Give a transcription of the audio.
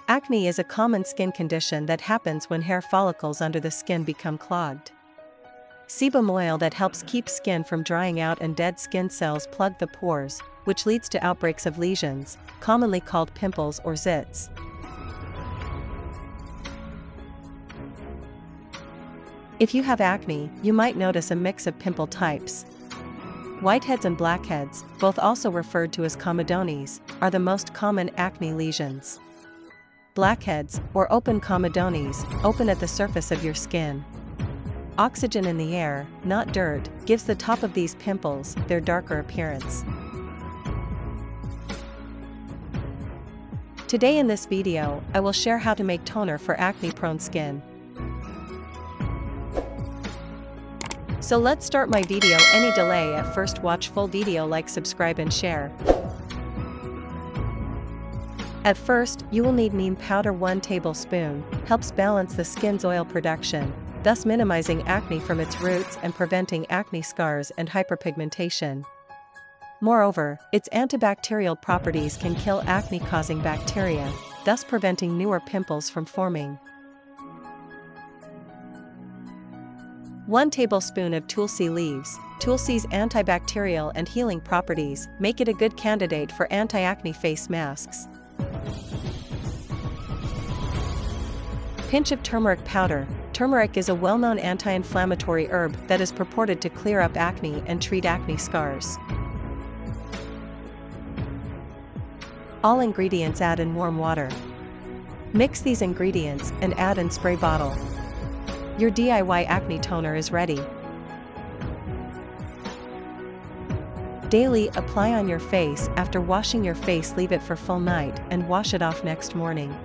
Acne is a common skin condition that happens when hair follicles under the skin become clogged. Sebum oil that helps keep skin from drying out and dead skin cells plug the pores, which leads to outbreaks of lesions, commonly called pimples or zits. If you have acne, you might notice a mix of pimple types. Whiteheads and blackheads, both also referred to as comedones, are the most common acne lesions. Blackheads, or open comedones, open at the surface of your skin. Oxygen in the air, not dirt, gives the top of these pimples their darker appearance. Today in this video, I will share how to make toner for acne-prone skin. So let's start my video. Any delay at first, watch full video, like, subscribe and share. At first, you will need neem powder. 1 tablespoon, helps balance the skin's oil production, thus minimizing acne from its roots and preventing acne scars and hyperpigmentation. Moreover, its antibacterial properties can kill acne-causing bacteria, thus preventing newer pimples from forming. 1 tablespoon of tulsi leaves. Tulsi's antibacterial and healing properties make it a good candidate for anti-acne face masks. Pinch of turmeric powder. Turmeric is a well-known anti-inflammatory herb that is purported to clear up acne and treat acne scars. All ingredients add in warm water. Mix these ingredients and add in spray bottle. Your DIY acne toner is ready. Daily, apply on your face. After washing your face, leave it for full night and wash it off next morning.